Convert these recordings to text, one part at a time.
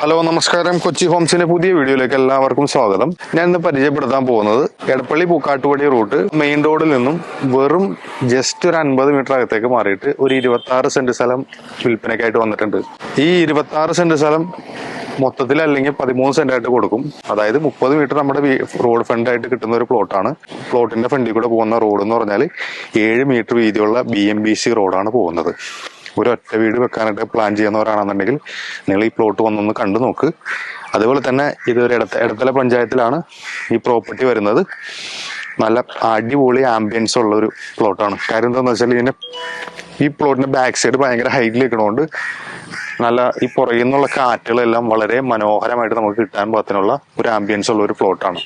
Hello നമസ്കാരം. കൊച്ചി ഹോംസിന്റെ പുതിയ വീഡിയോയിലേക്ക് എല്ലാവർക്കും സ്വാഗതം. ഞാൻ ഇന്ന് പരിചയപ്പെടുത്താൻ പോകുന്നത് എടപ്പള്ളി പൂക്കാട്ടുപടി റൂട്ട് മെയിൻ റോഡിൽ നിന്നും വെറും ജസ്റ്റ് ഒരു 50 മീറ്റർ അകത്തേക്ക് മാറിയിട്ട് ഒരു 26 സെന്റ് സ്ഥലം വിൽപ്പനയ്ക്കായിട്ട് വന്നിട്ടുണ്ട്. ഈ 26 സെന്റ് സ്ഥലം മൊത്തത്തിൽ അല്ലെങ്കിൽ 13 സെന്റ് ആയിട്ട് കൊടുക്കും. അതായത് 30 മീറ്റർ നമ്മുടെ റോഡ് ഫ്രണ്ട് ആയിട്ട് കിട്ടുന്ന ഒരു പ്ലോട്ടാണ്. പ്ലോട്ടിന്റെ ഫ്രണ്ടിൽ കൂടെ പോകുന്ന റോഡ് എന്ന് പറഞ്ഞാൽ 7 മീറ്റർ വീതിയുള്ള BMBC റോഡാണ് പോകുന്നത്. ഒരു ഒറ്റ വീട് വെക്കാനായിട്ട് പ്ലാൻ ചെയ്യുന്നവരാണെന്നുണ്ടെങ്കിൽ നിങ്ങൾ ഈ പ്ലോട്ട് വന്നൊന്ന് കണ്ടു നോക്ക്. അതുപോലെ തന്നെ ഇതൊരു എടത്തല പഞ്ചായത്തിലാണ് ഈ പ്രോപ്പർട്ടി വരുന്നത്. നല്ല അടിപൊളി ആംബിയൻസ് ഉള്ള ഒരു പ്ലോട്ടാണ്. കാര്യം എന്താണെന്ന് വെച്ചാൽ ഈ പ്ലോട്ടിന്റെ ബാക്ക് സൈഡ് ഭയങ്കര ഹൈറ്റിൽ നിൽക്കണോണ്ട് നല്ല ഈ പുറകിൽ നിന്നുള്ള കാറ്റുകളെല്ലാം വളരെ മനോഹരമായിട്ട് നമുക്ക് കിട്ടാൻ പാകത്തിനുള്ള ഒരു ആംബിയൻസ് ഉള്ള ഒരു പ്ലോട്ടാണ്.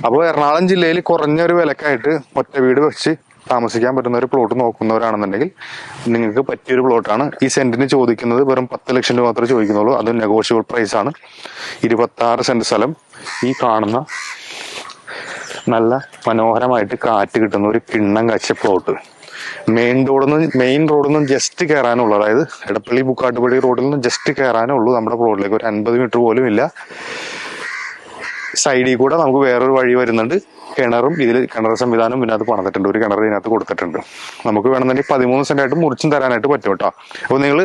അപ്പോൾ എറണാകുളം ജില്ലയിൽ കുറഞ്ഞൊരു വിലക്കായിട്ട് ഒറ്റ വീട് വെച്ച് താമസിക്കാൻ പറ്റുന്ന ഒരു പ്ലോട്ട് നോക്കുന്നവരാണെന്നുണ്ടെങ്കിൽ നിങ്ങൾക്ക് പറ്റിയൊരു പ്ലോട്ടാണ്. ഈ സെന്റിന് ചോദിക്കുന്നത് വെറും 10 ലക്ഷം രൂപ മാത്രമേ ചോദിക്കുന്നുള്ളൂ. അത് നെഗോഷ്യബിൾ പ്രൈസ് ആണ്. 26 സെന്റ് സ്ഥലം, ഈ കാണുന്ന നല്ല മനോഹരമായിട്ട് കാറ്റ് കിട്ടുന്ന ഒരു കിണ്ണം കാഴ്ച പ്ലോട്ട്. മെയിൻ റോഡിൽ നിന്ന് ജസ്റ്റ് കയറാനുള്ളൂ. അതായത് എടപ്പള്ളി പൂക്കാട്ടുപടി റോഡിൽ നിന്ന് ജസ്റ്റ് കയറാനുള്ളൂ നമ്മുടെ പ്ലോട്ടിലേക്ക്. ഒരു 50 മീറ്റർ പോലും ഇല്ല. സൈഡിൽ കൂടെ നമുക്ക് വേറൊരു വഴി വരുന്നുണ്ട്. കിണർ സംവിധാനം പിന്നെ അത് പണിതിട്ടുണ്ട്. ഒരു കിണർ ഇതിനകത്ത് കൊടുത്തിട്ടുണ്ട്. നമുക്ക് വേണമെന്നുണ്ടെങ്കിൽ 13 സെന്റ് ആയിട്ട് മുറിച്ചും തരാനായിട്ട് പറ്റും കേട്ടോ. അപ്പോൾ നിങ്ങൾ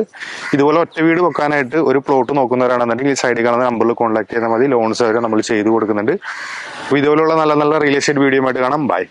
ഇതുപോലെ ഒറ്റ വീട് വെക്കാനായിട്ട് ഒരു പ്ലോട്ട് നോക്കുന്നവരാണെന്നുണ്ടെങ്കിൽ ഈ സൈഡിൽ കാണുന്ന നമ്പറിൽ കോൺടാക്ട് ചെയ്താൽ മതി. ലോൺ സൗകര്യം നമ്മൾ ചെയ്തു കൊടുക്കുന്നുണ്ട്. അപ്പോൾ ഇതുപോലുള്ള നല്ല നല്ല റിയൽ എസ്റ്റേറ്റ് വീഡിയോ ആയിട്ട് കാണാം. ബൈ.